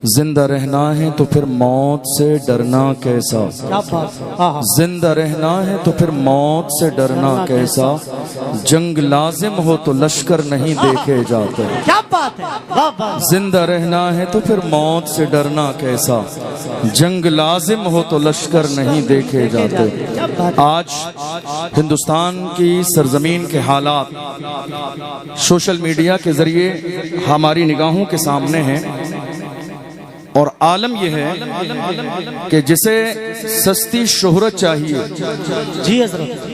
زندہ رہنا ہے تو پھر موت سے ڈرنا کیسا، زندہ رہنا ہے تو پھر موت سے ڈرنا کیسا، جنگ لازم ہو تو لشکر نہیں دیکھے جاتے، زندہ رہنا ہے تو پھر موت سے ڈرنا کیسا، جنگ لازم ہو تو لشکر نہیں دیکھے جاتے۔ آج ہندوستان کی سرزمین کے حالات سوشل میڈیا کے ذریعے ہماری نگاہوں کے سامنے ہیں، اور عالم یہ ہے کہ جسے سستی شہرت چاہیے، جی حضرت،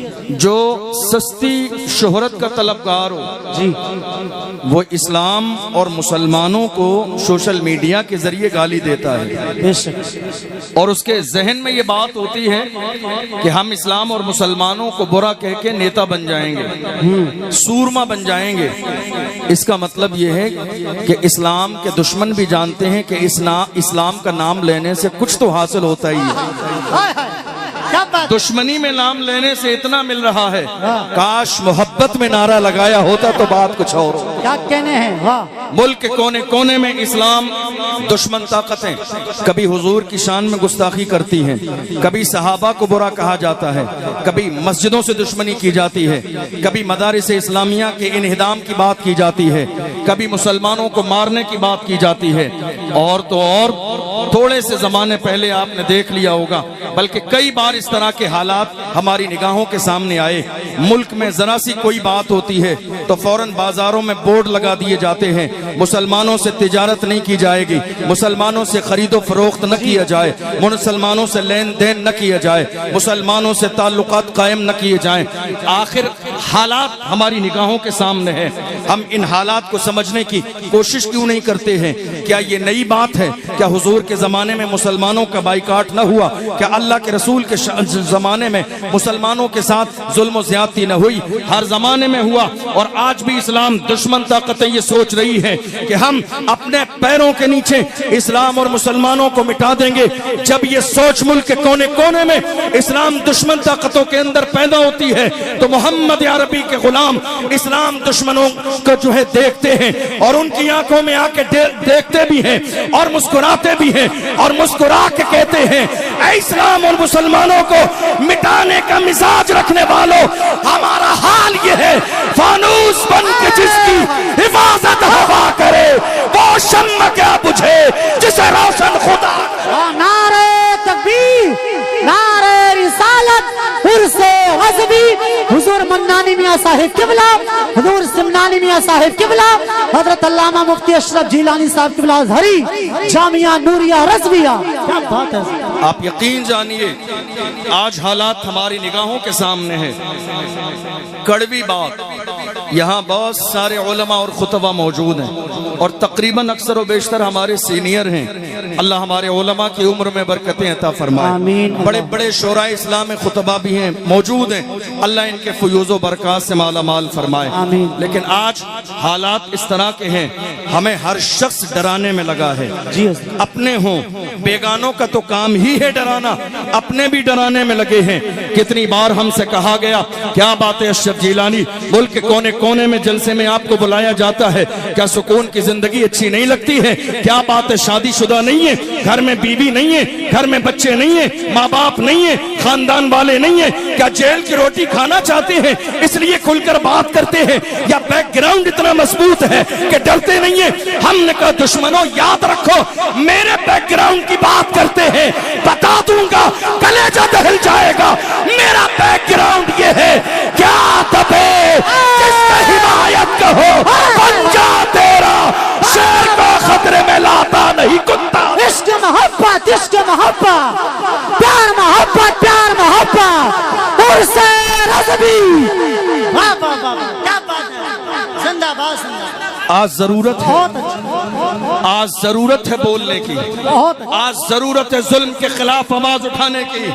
جو سستی شہرت کا طلبگار ہو، جی، وہ اسلام اور مسلمانوں کو سوشل میڈیا کے ذریعے گالی دیتا ہے، بے شک، اور اس کے ذہن میں یہ بات ہوتی ہے کہ ہم اسلام اور مسلمانوں کو برا کہہ کے نیتا بن جائیں گے، سورما بن جائیں گے۔ اس کا مطلب یہ ہے کہ اسلام کے دشمن بھی جانتے ہیں کہ اسلام کا نام لینے سے کچھ تو حاصل ہوتا ہی ہے، دشمنی میں نام لینے سے اتنا مل رہا ہے، کاش محبت میں نعرہ لگایا ہوتا تو بات کچھ اور ہو۔ کیا کہنے ہیں، واہ، ملک کے کونے کونے میں اسلام دشمن طاقتیں کبھی حضور کی شان میں گستاخی کرتی ہیں، کبھی صحابہ کو برا کہا جاتا ہے، کبھی مسجدوں سے دشمنی کی جاتی ہے، کبھی مدارس اسلامیہ کے انہدام کی بات کی جاتی ہے، کبھی مسلمانوں کو مارنے کی بات کی جاتی ہے، اور تو اور تھوڑے سے زمانے پہلے آپ نے دیکھ لیا ہوگا، بلکہ کئی بار اس طرح کے حالات ہماری نگاہوں کے سامنے آئے۔ ملک میں ذرا سی کوئی بات ہوتی ہے تو فوراً بازاروں میں بورڈ لگا دیے جاتے ہیں، مسلمانوں سے تجارت نہیں کی جائے گی، مسلمانوں سے خرید و فروخت نہ کیا جائے، مسلمانوں سے لین دین نہ کیا جائے، مسلمانوں سے تعلقات قائم نہ کیے جائیں۔ آخر حالات ہماری نگاہوں کے سامنے ہیں، ہم ان حالات کو سمجھنے کی کوشش کیوں نہیں کرتے ہیں؟ کیا یہ نئی بات ہے؟ کیا حضور کے زمانے میں مسلمانوں کا بائیکاٹ نہ ہوا؟ کیا اللہ کے رسول کے زمانے میں مسلمانوں کے ساتھ ظلم و زیادتی نہ ہوئی؟ ہر زمانے میں ہوا، اور آج بھی اسلام دشمن طاقتیں یہ سوچ رہی ہے کہ ہم اپنے پیروں کے نیچے اسلام اور مسلمانوں کو مٹا دیں گے۔ جب یہ سوچ ملک کے کونے کونے میں اسلام دشمن طاقتوں کے اندر پیدا ہوتی ہے تو محمد عربی کے غلام اسلام دشمنوں کو جو ہے دیکھتے ہیں، اور ان کی آنکھوں میں آ کے دیکھتے بھی ہیں اور مسکراتے بھی ہیں، اور مسکرا کے کہتے ہیں، اے اسلام اور مسلمانوں کو مٹانے کا مزاج رکھنے والوں، ہمارا حال یہ ہے، فانوس بن کے جس کی حفاظت ہوا کرے وہ شمع کیا بجھے جسے روشن خدا۔ نعرہ تکبیر، نعرہ رسالت، عرص غزبی، حضور منانی میاں صاحب قبلہ، حضور سمنانی میاں صاحب قبلہ، حضرت علامہ مفتی اشرف جیلانی صاحب قبلہ ازہری، جامعہ نوریہ رضویہ۔ کیا بات ہے! آپ یقین جانیے آج حالات ہماری نگاہوں کے سامنے ہیں۔ کڑوی بات، یہاں بہت سارے علماء اور خطبہ موجود ہیں، اور تقریباً اکثر و بیشتر ہمارے سینئر ہیں۔ اللہ ہمارے علماء کی عمر میں برکتیں عطا فرمائے۔ بڑے بڑے شورائے اسلام خطبہ بھی ہیں، موجود ہیں، اللہ ان کے فیوز و برکات سے مالا مال فرمائے۔ لیکن آج حالات اس طرح کے ہیں، ہمیں ہر شخص ڈرانے میں لگا ہے، اپنے ہوں بیگانوں کا تو کام ہی ہے ڈرانا، اپنے بھی ڈرانے میں لگے ہیں۔ کتنی بار ہم سے کہا گیا، کیا بات ہے اشرف جیلانی، ملک کے کونے کونے میں جلسے میں آپ کو بلایا جاتا ہے، کیا سکون کی زندگی اچھی نہیں لگتی ہے؟ کیا بات ہے شادی شدہ نہیں ہے، گھر میں بیوی نہیں ہے، گھر میں بچے نہیں ہیں، ماں باپ نہیں ہیں، خاندان والے نہیں ہیں؟ کیا جیل کی روٹی کھانا چاہتے ہیں اس لیے کھل کر بات کرتے ہیں، یا بیک گراؤنڈ اتنا مضبوط ہے کہ ڈرتے نہیں ہیں؟ ہم نے کہا دشمنوں یاد رکھو، میرے بیک گراؤنڈ کی بات کرتے ہیں، بتا دوں گا کلیجہ دہل جائے گا۔ میرا بیک گراؤنڈ یہ ہے، کیا دبے جس کا حمایت کہو بن جا تیرا، شیر کو خطرے میں لاتا نہیں کتا۔ عشق محبت، عشق محبت، پیار محبت، پیار محبت، عرص رضبی۔ واہ واہ واہ، کیا بات ہے! زندہ باد، زندہ باد۔ آج ضرورت ہے، آج ضرورت ہے بولنے کی، آج ضرورت ہے ظلم کے خلاف آواز اٹھانے کی۔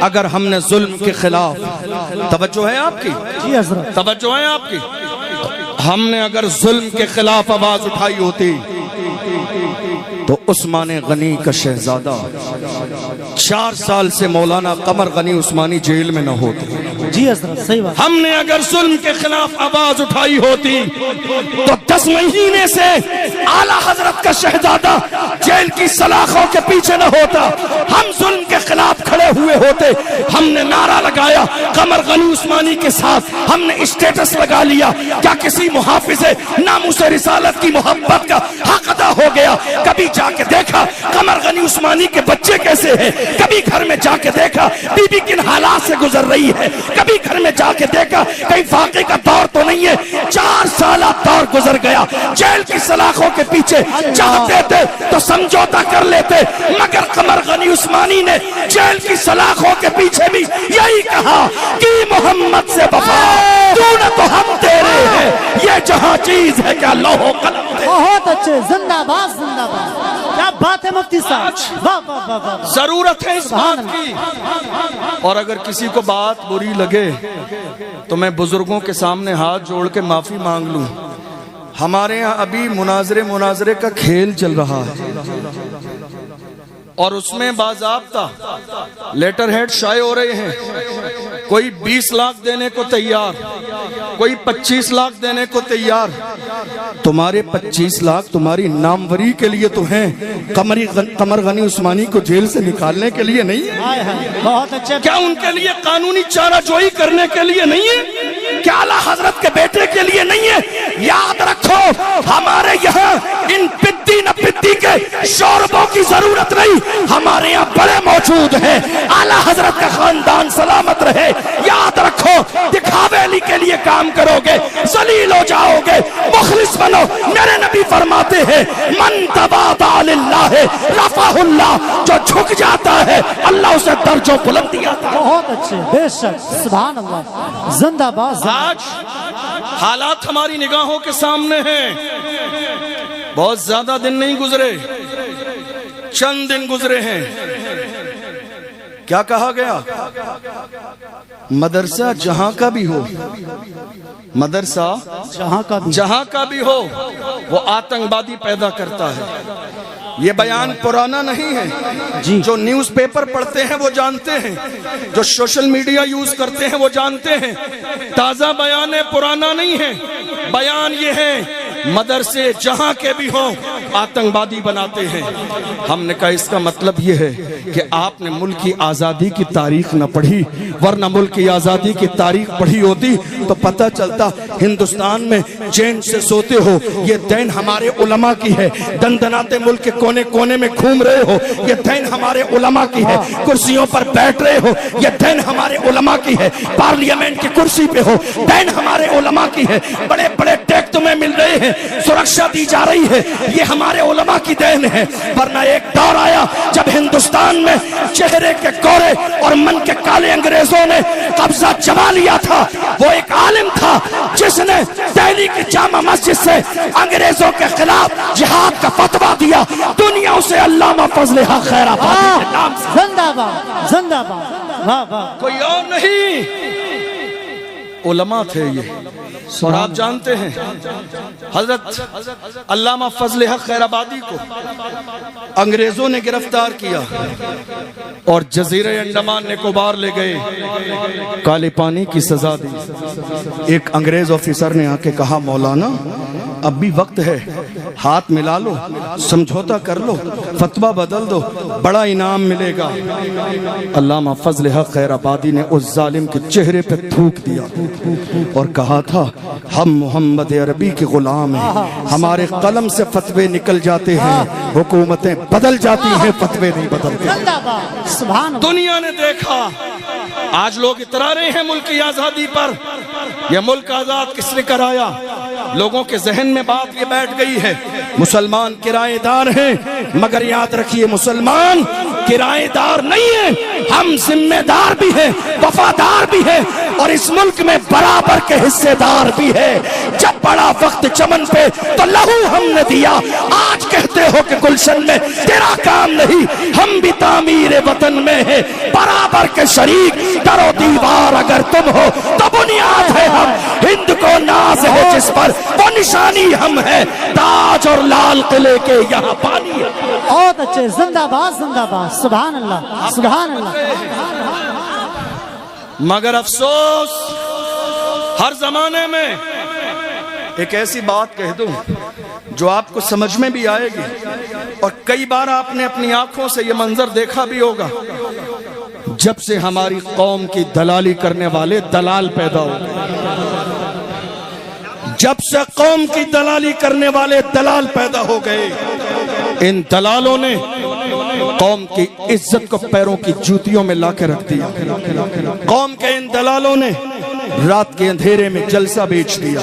اگر ہم نے ظلم کے خلاف، توجہ ہے آپ کی؟ جی حضرت، توجہ ہے آپ کی؟ ہم نے اگر ظلم کے خلاف آواز اٹھائی ہوتی تو عثمان غنی کا شہزادہ 4 سال سے مولانا قمر غنی عثمانی جیل میں نہ ہوتے۔ جی حضرت، صحیح بات۔ ہم نے اگر ظلم کے خلاف آواز اٹھائی ہوتی تو 10 مہینے سے اعلیٰ حضرت کا شہزادہ جیل کی سلاخوں کے پیچھے نہ ہوتا، ہم ظلم کے خلاف کھڑے ہوئے ہوتے۔ ہم نے نعرہ لگایا قمر غنی عثمانی کے ساتھ، ہم نے اسٹیٹس لگا لیا، کیا کسی محافظ ناموس رسالت کی محبت کا حق ادا ہو گیا؟ کبھی جا کے دیکھا قمر غنی عثمانی کے بچے کیسے ہیں؟ کبھی گھر میں جا کے دیکھا بی بی کن حالات سے گزر رہی ہے؟ کبھی گھر میں جا کے دیکھا کہیں فاقے کا دور تو نہیں ہے؟ 4 سالہ دور گزر گیا، جیل کی سلاخوں کے پیچھے چاہتے تھے تو سمجھوتا کر لیتے، مگر قمر غنی عثمانی نے جیل کی سلاخوں کے پیچھے بھی یہی کہا کہ محمد سے وفا تو نہ تو ہم تیرے ہیں، یہ جہاں چیز ہے کیا لوح و قلم تھے۔ بہت اچھے، زندہ باد زندہ باد، کیا بات ہے مفتی صاحب، واہ واہ واہ واہ۔ ضرورت ہے اس بات کی، اور اگر کسی کو بات بری لگے تو میں بزرگوں کے سامنے ہاتھ جوڑ کے معافی مانگ لوں۔ ہمارے یہاں ابھی مناظرے کا کھیل چل رہا ہے، اور اس میں باضابطہ لیٹر ہیڈ شائع ہو رہے ہیں، کوئی 20 لاکھ دینے کو تیار، کوئی 25 لاکھ دینے کو تیار۔ تمہارے 25 لاکھ تمہاری ناموری کے لیے تو ہیں، قمر غنی عثمانی کو جیل سے نکالنے کے لیے نہیں ہے؟ بہت اچھے، کیا ان کے لیے قانونی چارہ جوئی کرنے کے لیے نہیں ہے؟ کیا اعلیٰ حضرت کے بیٹے کے لیے نہیں ہے؟ یاد رکھو ہمارے یہاں ان پدی نہ پدی کے شوربوں کی ضرورت نہیں، ہمارے یہاں بڑے موجود ہیں، اعلیٰ حضرت کا خاندان سلامت رہے۔ یاد رکھو دکھاوے علی کے لیے کام کرو گے ذلیل ہو جاؤ گے، مخلص بنو۔ میرے نبی فرماتے ہیں من تواضع للہ رفعہ اللہ، جو جھک جاتا ہے اللہ اسے درجوں بلندی عطا۔ بہت اچھے، بے شک، سبحان اللہ، زندہ باد۔ آج حالات ہماری نگاہوں کے سامنے ہیں، بہت زیادہ دن نہیں گزرے، چند دن گزرے ہیں۔ کیا کہا گیا؟ مدرسہ جہاں کا بھی ہو، مدرسہ جہاں کا بھی ہو وہ آتنکوادی پیدا کرتا ہے۔ یہ بیان پرانا نہیں ہے، جو نیوز پیپر پڑھتے ہیں وہ جانتے ہیں، جو سوشل میڈیا یوز کرتے ہیں وہ جانتے ہیں، تازہ بیان ہے، پرانا نہیں ہے۔ بیان یہ ہے مدرسے جہاں کے بھی ہوں آتنکوادی بناتے ہیں۔ ہم نے کہا اس کا مطلب یہ ہے کہ آپ نے ملک کی آزادی کی تاریخ نہ پڑھی، ورنہ ملک کی آزادی کی تاریخ پڑھی ہوتی تو پتہ چلتا ہندوستان میں چین سے سوتے ہو، یہ دین ہمارے علماء کی ہے، دندناتے ملک کے کونے کونے میں گھوم رہے ہو، یہ دین ہمارے علماء کی ہے، کرسیوں پر بیٹھ رہے ہو، یہ دین ہمارے علماء کی ہے، پارلیمنٹ کی کرسی پہ ہو، دین ہمارے علماء کی ہے، بڑے بڑے ٹیک تمہیں مل رہے ہیں، سرکشا دی جا رہی ہے، یہ ہمارے علماء کی دین ہے۔ ورنہ ایک دور آیا جب ہندوستان میں چہرے کے گورے اور من کے کالے انگریزوں نے قبضہ جما لیا تھا۔ وہ ایک عالم تھا جس نے دہلی کی جامع مسجد سے انگریزوں کے خلاف جہاد کا فتویٰ دیا، دنیا اسے علامہ فضل حق خیر آبادی کے نام سے۔ زندہ باد، زندہ باد، واہ واہ۔ کوئی اور نہیں، علماء تھے یہ۔ اور آپ جانتے ہیں حضرت علامہ فضل حق خیر آبادی کو انگریزوں نے گرفتار کیا اور جزیرہ انڈمان نکوبار لے گئے، کالے پانی کی سزا دی۔ ایک انگریز آفیسر نے آ کے کہا مولانا اب بھی وقت ہے، ہاتھ ملا لو، سمجھوتا کر لو، فتویٰ بدل دو، بڑا انعام ملے گا۔ علامہ فضل حق خیر آبادی نے اس ظالم کے چہرے پہ تھوک دیا اور کہا تھا ہم محمد عربی کے غلام ہیں، ہمارے قلم سے فتوے نکل جاتے ہیں، حکومتیں بدل جاتی ہیں، فتوے نہیں بدلتے۔ سبحان اللہ۔ دنیا نے دیکھا، آج لوگ اترا رہے ہیں ملک کی آزادی پر، یہ ملک آزاد کس نے کرایا؟ لوگوں کے ذہن میں بات یہ بیٹھ گئی ہے مسلمان کرائے دار ہیں، مگر یاد رکھیے مسلمان کرائے دار نہیں ہیں، ہم ذمہ دار بھی ہیں، وفادار بھی ہیں، اور اس ملک میں برابر کے حصے دار بھی ہے۔ جب بڑا وقت چمن پہ تو لہو ہم نے دیا، آج کہتے ہو کہ گلشن میں تیرا کام نہیں، ہم بھی تعمیر وطن میں ہیں، برابر کے شریک، در و دیوار اگر تم ہو تو بنیاد ہے ہم، ہند کو ناز ہے جس پر وہ نشانی ہم ہے، تاج اور لال قلعے کے یہاں پانی ہے۔ بہت اچھے، زندہ باد، زندہ باد، سبحان اللہ، سبحان اللہ۔ مگر افسوس ہر زمانے میں ایک ایسی بات کہہ دوں جو آپ کو سمجھ میں بھی آئے گی، اور کئی بار آپ نے اپنی آنکھوں سے یہ منظر دیکھا بھی ہوگا، جب سے ہماری قوم کی دلالی کرنے والے دلال پیدا ہو گئے، جب سے قوم کی دلالی کرنے والے دلال پیدا ہو گئے، ان دلالوں نے قوم کی عزت کو پیروں کی جوتیوں میں لا کے رکھ دیا۔ قوم کے ان دلالوں نے رات کے اندھیرے میں جلسہ بیچ دیا،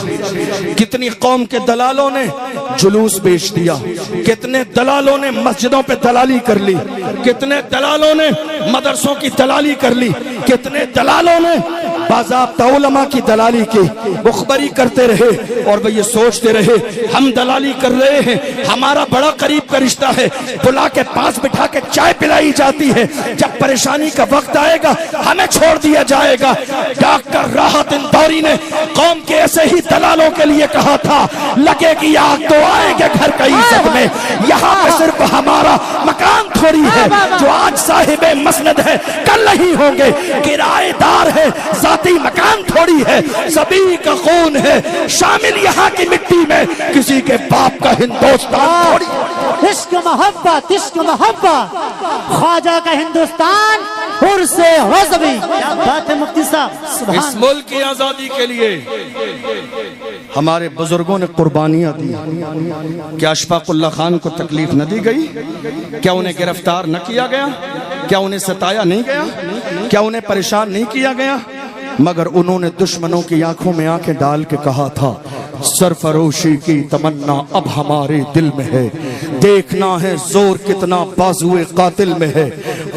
کتنی قوم کے دلالوں نے جلوس بیچ دیا، کتنے دلالوں نے مسجدوں پہ دلالی کر لی، کتنے دلالوں نے مدرسوں کی دلالی کر لی، کتنے دلالوں نے باضابطہ علماء کی دلالی کی۔ مخبری کرتے رہے اور وہ یہ سوچتے رہے ہم دلالی کر رہے ہیں، ہمارا بڑا قریب کا رشتہ ہے، بلا کے پاس بٹھا کے چائے پلائی جاتی ہے، جب پریشانی کا وقت آئے گا ہمیں چھوڑ دیا جائے گا۔ ڈاکٹر راحت اندوری نے قوم کے ایسے ہی دلالوں کے لیے کہا تھا لگے گی آگ تو آئیں گے گھر کی عزت میں، یہاں پہ صرف ہمارا مکان تھوڑی ہے جو آج صاحب مسند ہے کل نہیں ہوں گے، کرایہ دار ہے ذاتی مکان تھوڑی ہے، سبھی کا خون ہے شامل یہاں کی مٹی میں، کسی کے باپ کا ہندوستان تھوڑی۔ عشق محبت عشق محبت، خواجہ کا ہندوستان عرس غزبی۔ کیا بات ہے مفتی صاحب، اس ملک کی آزادی کے لیے ہمارے بزرگوں نے قربانیاں دی، کیا اشفاق اللہ خان کو تکلیف نہ دی گئی؟ کیا انہیں گرفتار نہ کیا گیا؟ کیا انہیں ستایا نہیں گیا؟ کیا انہیں پریشان نہیں کیا گیا؟ مگر انہوں نے دشمنوں کی آنکھوں میں آنکھیں ڈال کے کہا تھا سرفروشی کی تمنا اب ہمارے دل میں ہے، دیکھنا ہے زور کتنا بازوئے قاتل میں ہے،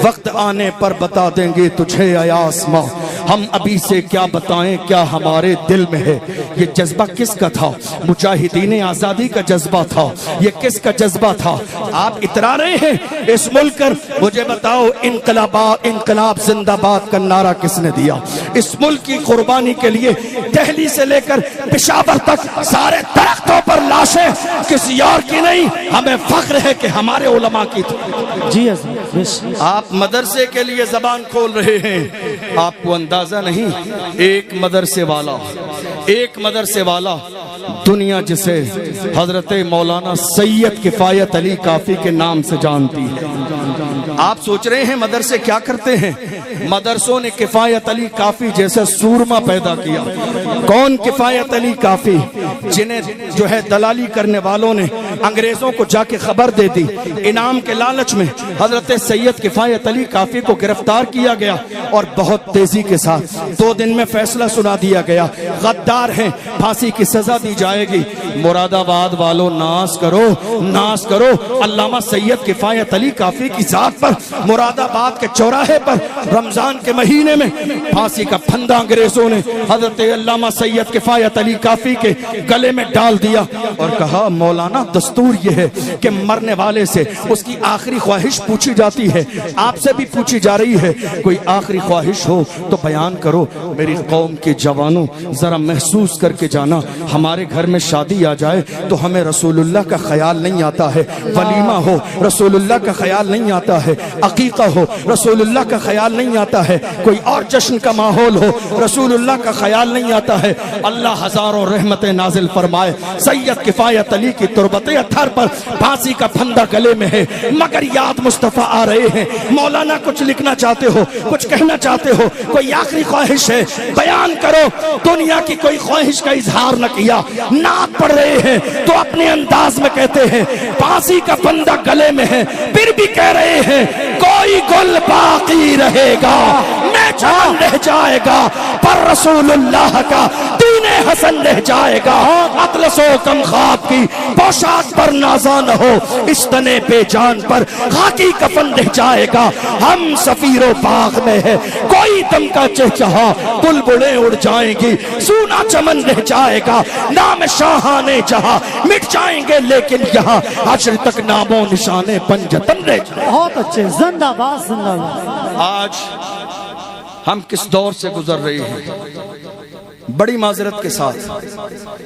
وقت آنے پر بتا دیں گے تجھے اے آسماں، ہم ابھی سے کیا بتائیں کیا ہمارے دل میں ہے۔ یہ جذبہ کس کا تھا؟ مجاہدین آزادی کا جذبہ تھا۔ یہ کس کا جذبہ تھا؟ آپ اترا رہے ہیں اس ملک کر، مجھے بتاؤ انقلاب زندہ باد کا نعرہ کس نے دیا؟ اس ملک کی قربانی کے لیے دہلی سے لے کر پشاور تک سارے درختوں پر لاشیں کسی اور کی نہیں، ہمیں فخر ہے کہ ہمارے علماء کی تھی۔ جی آپ مدرسے کے لیے زبان کھول رہے ہیں، آپ کو اندازہ نہیں ایک مدرسے والا دنیا جسے حضرت مولانا سید کفایت علی کافی کے نام سے جانتی ہے۔ آپ سوچ رہے ہیں مدرسے کیا کرتے ہیں؟ مدرسوں نے کفایت علی کافی جیسے سورما پیدا کیا۔ کون کفایت علی کافی؟ جنہیں جو ہے دلالی کرنے والوں نے انگریزوں کو جا کے خبر دے دی، انعام کے لالچ میں حضرت سید کفایت علی کافی کو گرفتار کیا گیا اور بہت تیزی کے ساتھ 2 دن میں فیصلہ سنا دیا گیا، غدار ہیں، پھانسی کی سزا دی جائے گی۔ مراد آباد والوں ناز کرو، علامہ سید کفایت علی کافی کی ذات پر مراد آباد کے چوراہے پر رمضان کے مہینے میں پھانسی کا پھندا انگریزوں نے حضرت علامہ سید کفایت علی کافی کے گلے میں ڈال دیا اور کہا مولانا دستور یہ ہے کہ مرنے والے سے اس کی آخری خواہش پوچھی جاتی ہے، آپ سے بھی پوچھی جا رہی ہے، کوئی آخری خواہش ہو تو بیان کرو۔ میری قوم کے جوانوں ذرا محسوس کر کے جانا، ہمارے گھر میں شادی آ جائے تو ہمیں رسول اللہ کا خیال نہیں آتا ہے، ولیمہ ہو رسول اللہ کا خیال نہیں آتا ہے، عقیقہ ہو رسول اللہ کا خیال نہیں آتا ہے، کوئی اور جشن کا ماحول ہو رسول اللہ کا خیال نہیں آتا ہے۔ اللہ ہزاروں رحمتیں نازل فرمائے، سید کفایت علی کی تربت اتھر پر پھانسی کا پھندا گلے میں ہے، مگر یاد مصطفیٰ آ رہے ہیں۔ مولانا کچھ لکھنا چاہتے ہو، کچھ کہنا چاہتے ہو، کوئی آخری خواہش ہے بیان کرو۔ دنیا کی کوئی خواہش کا اظہار نہ کیا، نعت پڑھ رہے ہیں تو اپنے انداز میں کہتے ہیں پھانسی کا پھندا گلے میں ہے، پھر بھی کہہ رہے ہیں کوئی گل باقی رہے گا، میں جان رہ جائے گا، پر رسول اللہ کا دین حسن رہ جائے گا۔ اطلس و کم خواب کی پوشاک پر نازا نہ ہو، اس تنے پہ جان پر خاکی کفن رہ جائے گا۔ ہم سفیر و باغ میں ہے، کوئی دم کا چہچہا، بلبلیں اڑ جائیں گی، سونا چمن رہ جائے گا۔ نام شاہانے جہاں مٹ جائیں گے لیکن یہاں حشر تک نام و نشانے پنجتن رہ جائیں۔ بہت اچھے، زندہ باد زندہ باد۔ آج ہم کس دور سے گزر رہے ہیں؟ بڑی معذرت کے ساتھ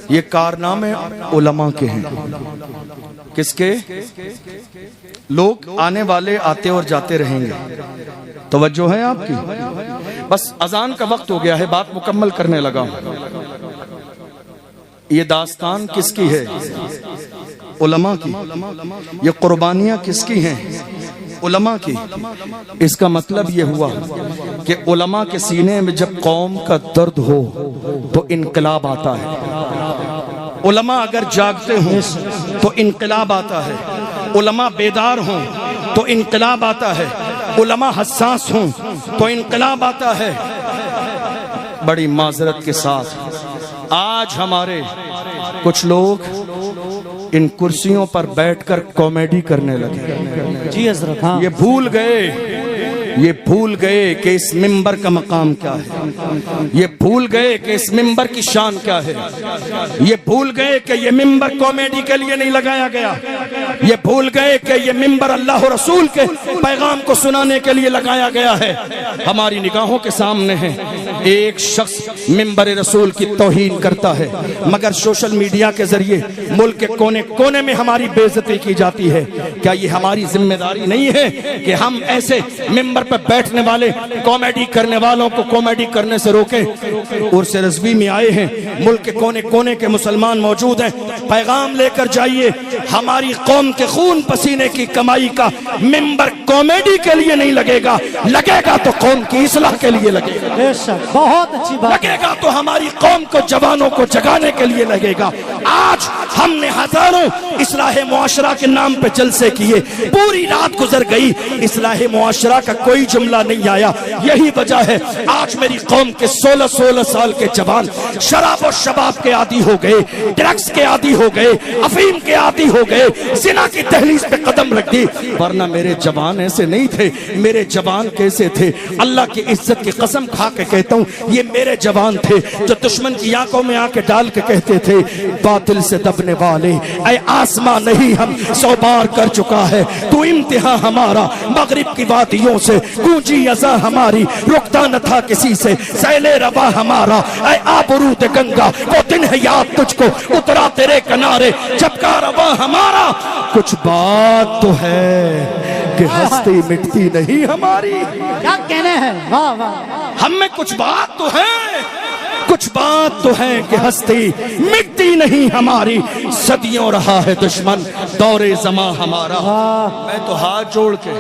یہ کارنامے علماء کے ہیں۔ کس کے؟ لوگ آنے والے آتے اور جاتے رہیں گے، توجہ ہے آپ کی؟ بس اذان کا وقت ہو گیا ہے، بات مکمل کرنے لگا ہوں۔ یہ داستان کس کی ہے؟ علماء کی. یہ قربانیاں کس کی ہیں؟ علماء کی. اس کا مطلب یہ ہوا کہ علماء کے سینے میں جب قوم کا درد ہو تو انقلاب آتا ہے. علماء اگر جاگتے ہوں تو انقلاب آتا ہے. علماء بیدار ہوں تو انقلاب آتا ہے. علماء حساس ہوں تو انقلاب آتا ہے. بڑی معذرت کے ساتھ آج ہمارے کچھ لوگ ان کرسیوں پر بیٹھ کر کامیڈی کرنے لگے. جی حضرت. ہاں یہ بھول گئے کہ اس منبر کا مقام کیا ہے. یہ بھول گئے کہ اس منبر کی شان کیا ہے. یہ بھول گئے کہ یہ منبر کامیڈی کے لیے نہیں لگایا گیا. یہ بھول گئے کہ یہ منبر اللہ و رسول کے پیغام کو سنانے کے لیے لگایا گیا ہے. ہماری نگاہوں کے سامنے ہے ایک شخص منبر رسول کی توہین کرتا ہے مگر سوشل میڈیا کے ذریعے ملک کے کونے کونے میں ہماری بے عزتی کی جاتی ہے. کیا یہ ہماری ذمہ داری نہیں ہے کہ ہم ایسے منبر پر بیٹھنے والے کامیڈی کرنے والوں کو کامیڈی کرنے سے روکیں؟ عرس رضوی میں آئے ہیں, ملک کے کونے کونے کے مسلمان موجود ہیں. پیغام لے کر جائیے, ہماری قوم کے خون پسینے کی کمائی کا منبر کامیڈی کے لیے نہیں لگے گا, لگے گا تو قوم کی اصلاح کے لیے لگے گا. بے شک, بہت اچھی بات. لگے گا تو ہماری قوم کو, جوانوں کو جگانے کے لیے لگے گا. آج ہم نے ہزاروں اصلاح معاشرہ کے نام پہ جلسے کیے, پوری رات گزر گئی, اصلاح معاشرہ کا کوئی جملہ نہیں آیا. یہی وجہ ہے آج میری قوم کے 16 سال کے جوان شراب و شباب کے عادی ہو گئے, ڈرگس کے عادی ہو گئے, افیم کے عادی ہو گئے, زنا کی دہلیز پہ قدم رکھ دی. ورنہ میرے جوان ایسے نہیں تھے. میرے جوان کیسے تھے؟ اللہ کی عزت کی قسم کھا کے کہتا ہوں, یہ میرے جوان تھے جو دشمن کی آنکھوں میں آنکھیں ڈال کے کہتے تھے باطل سے دبنے والے اے آسمان نہیں ہم 100 بار کر چکا ہے, تو امتحان ہمارا مغرب کی وادیوں سے گونجی ازاں ہماری, رکتا نہ تھا کسی سے سیل روا ہمارا, اے آبرود گنگا وہ دن ہے یاد تجھ کو اترا تیرے کنارے, جب کا روا ہمارا. کچھ بات تو ہے کہ ہستی مٹتی نہیں ہماری. کیا کہنے ہیں, واہ واہ. ہم میں کچھ بات تو ہے, کچھ بات تو ہے کہ ہستی مٹتی نہیں ہماری. صدیوں رہا ہے دشمن دور زمان ہمارا. میں تو ہاتھ جوڑ کے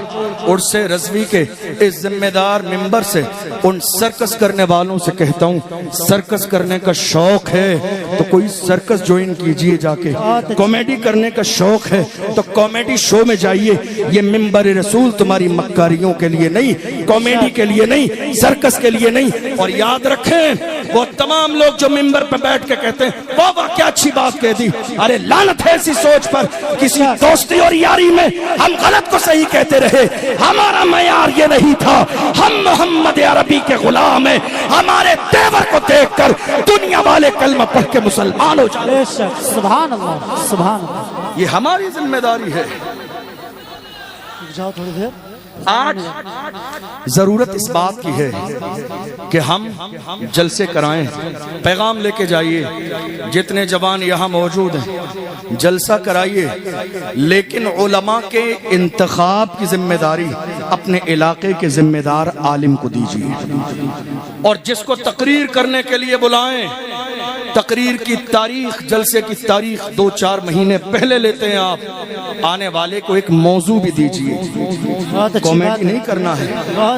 عرس رضوی کے اس ذمہ دار منبر سے ان سرکس کرنے والوں سے کہتا ہوں, سرکس کرنے کا شوق ہے تو کوئی سرکس جوائن کیجئے جا کے. کامیڈی کرنے کا شوق ہے تو کامیڈی شو میں جائیے. یہ منبر رسول تمہاری مکاریوں کے لیے نہیں, کامیڈی کے لیے نہیں, سرکس کے لیے نہیں. اور یاد رکھیں وہ تمام لوگ جو منبر پہ بیٹھ کے کہتے ہیں واہ واہ کیا اچھی بات کہہ دی, ارے لعنت ہے ایسی سوچ پر. کسی دوستی اور یاری میں ہم غلط کو صحیح کہتے رہے. ہمارا معیار یہ نہیں تھا, ہم محمد عربی کے غلام ہیں. ہمارے تیور کو دیکھ کر دنیا والے کلمہ پڑھ کے مسلمان ہو جائے. بے شک, سبحان اللہ, سبحان اللہ. یہ ہماری ذمہ داری ہے. جاؤ تھوڑی دیر. آج ضرورت اس بات کی ہے کہ ہم جلسے کرائیں, پیغام لے کے جائیے. جتنے جوان یہاں موجود ہیں جلسہ کرائیے, لیکن علماء کے انتخاب کی ذمہ داری اپنے علاقے کے ذمہ دار عالم کو دیجیے. اور جس کو تقریر کرنے کے لیے بلائیں, تقریر کی تاریخ, جلسے کی تاریخ 2-4 مہینے پہلے لیتے ہیں آپ. آنے والے کو ایک موضوع بھی دیجیے. کامیڈی نہیں کرنا ہے,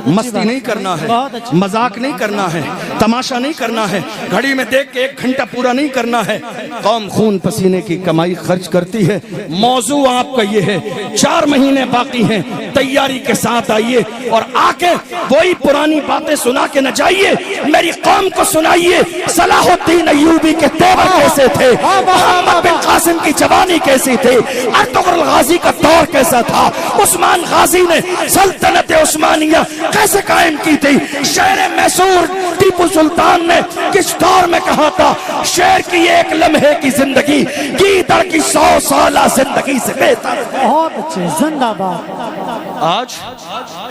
مستی نہیں کرنا ہے, مذاق نہیں کرنا ہے, تماشا نہیں کرنا ہے, گھڑی میں دیکھ کے 1 گھنٹہ پورا نہیں کرنا ہے. قوم خون پسینے کی کمائی خرچ کرتی ہے. موضوع آپ کا یہ ہے, 4 مہینے باقی ہیں, تیاری کے ساتھ آئیے اور آ کے وہی پرانی باتیں سنا کے نہ جائیے, میری قوم کو سنائیے صلاح الدین ایوبی کے تیور کیسے تھے, محمد بن قاسم کی جوانی کیسی تھی, ارطغرل غازی کا دور کیسا تھا, عثمان غازی نے سلطنت عثمانیہ کیسے قائم کی تھی, شہر میسور ٹیپو سلطان نے کس دور میں کہا تھا شہر کی 1 لمحے کی زندگی گیدڑ کی 100 سالہ زندگی سے بہتر. بہت اچھے, زندہ باد. آج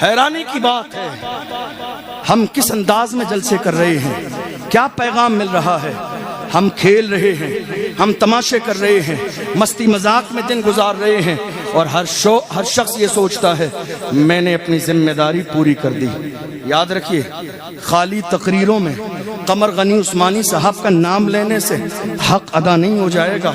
حیرانی کی بات ہے ہم کس انداز میں جلسے کر رہے ہیں, کیا پیغام مل رہا ہے. ہم کھیل رہے ہیں, ہم تماشے کر رہے ہیں, مستی مذاق میں دن گزار رہے ہیں, اور ہر شخص یہ سوچتا ہے میں نے اپنی ذمہ داری پوری کر دی. یاد رکھیے, خالی تقریروں میں قمر غنی عثمانی صاحب کا نام لینے سے حق ادا نہیں ہو جائے گا.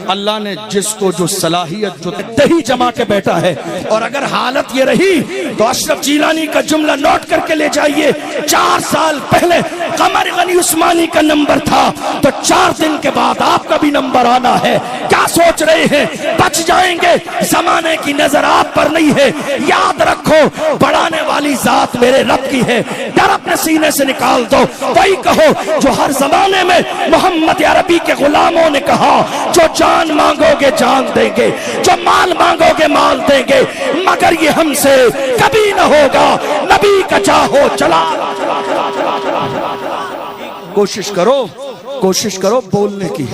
اللہ نے جس کو جو صلاحیت جو دہی جما کے بیٹھا ہے. اور اگر حالت یہ رہی تو اشرف جیلانی کا جملہ نوٹ کر کے لے جائیے. 4 سال پہلے قمر غنی عثمانی کا نمبر تھا تو 4 دن کے بعد آپ کا بھی نمبر آنا ہے. کیا سوچ رہے ہیں بچ جائیں گے؟ زمانے کی نظر آپ پر نہیں ہے. یاد رکھو بڑھانے والی ذات میرے رب کی ہے. ڈر اپنے سینے سے نکال دو. وہی کہو جو ہر زمانے میں محمد عربی کے غلاموں نے کہا جو جان مانگو گے جان دیں گے, جو مال مانگو گے مال دیں گے, مگر یہ ہم سے کبھی نہ ہوگا. نبی کا چاہو چلا. کوشش کرو بولنے کی,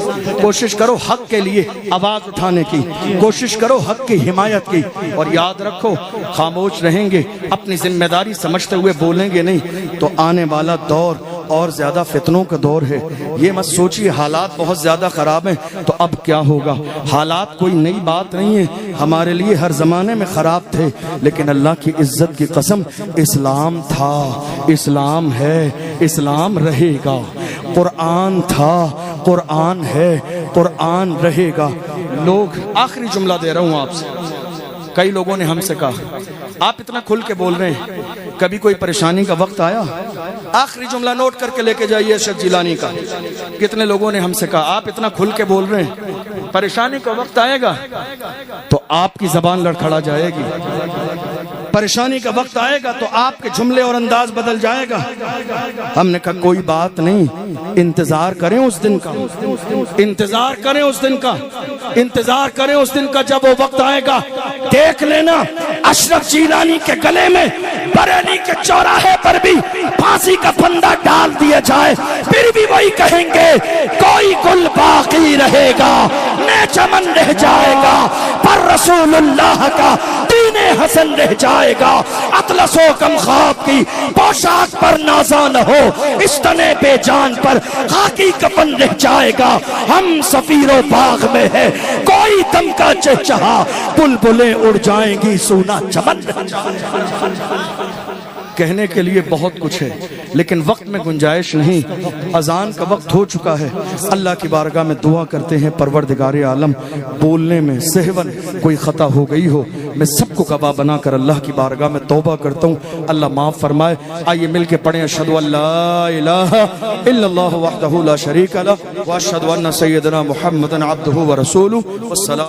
کوشش کرو حق کے لیے آواز اٹھانے کی, کوشش کرو حق کی حمایت کی. اور یاد رکھو خاموش رہیں گے, اپنی ذمہ داری سمجھتے ہوئے بولیں گے نہیں تو آنے والا دور اور زیادہ فتنوں کا دور ہے. یہ مت سوچیے حالات بہت زیادہ خراب ہیں تو اب کیا ہوگا. حالات کوئی نئی بات نہیں ہے, ہمارے لیے ہر زمانے میں خراب تھے, لیکن اللہ کی عزت کی قسم اسلام تھا, اسلام ہے, اسلام رہے گا. قرآن تھا, قرآن ہے, قرآن رہے گا. لوگ آخری جملہ دے رہا ہوں آپ سے. کئی لوگوں نے ہم سے کہا آپ اتنا کھل کے بول رہے ہیں, کبھی کوئی پریشانی کا وقت آیا؟ آخری جملہ نوٹ کر کے لے کے جائیے اشرف جیلانی کا. کتنے لوگوں نے ہم سے کہا آپ اتنا کھل کے بول رہے ہیں, پریشانی کا وقت آئے گا تو آپ کی زبان لڑکھڑا جائے گی, پریشانی کا وقت آئے گا تو آپ کے جملے اور انداز بدل جائے گا. ہم نے کہا کوئی بات نہیں, انتظار کریں اس دن کا, انتظار کریں اس دن کا, انتظار کریں اس دن کا جب وہ وقت آئے گا. دیکھ لینا اشرف جیلانی کے گلے میں بریلی کے چوراہے پر بھی پھانسی کا پھندا ڈال دیا جائے, پھر بھی وہی کہیں گے کوئی گل باقی رہے گا, نہ چمن رہ جائے گا, پر رسول اللہ کا دین حسن رہ جائے گا. اطلس و کم خواب کی پوشاک پر نازا نہ ہو, اس تنے بے جان پر خاکی کفن رہ جائے گا. ہم سفیر و باغ میں ہے, کوئی دم کا چہچہا, بلبلیں اڑ جائیں گی, سونا چمن رہ جائے گا. کہنے کے لیے بہت کچھ ہے لیکن وقت میں گنجائش نہیں. اذان کا وقت ہو چکا ہے. اللہ کی بارگاہ میں دعا کرتے ہیں پروردگار عالم بولنے میں سہون کوئی خطا ہو گئی ہو, میں سب کو گواہ بنا کر اللہ کی بارگاہ میں توبہ کرتا ہوں, اللہ معاف فرمائے. آئیے مل کے پڑھیں اشہدو ان لا الہ الا اللہ وحدہ لا شریک لہ واشہدو ان سیدنا محمد عبدہ ورسولہ. والسلام.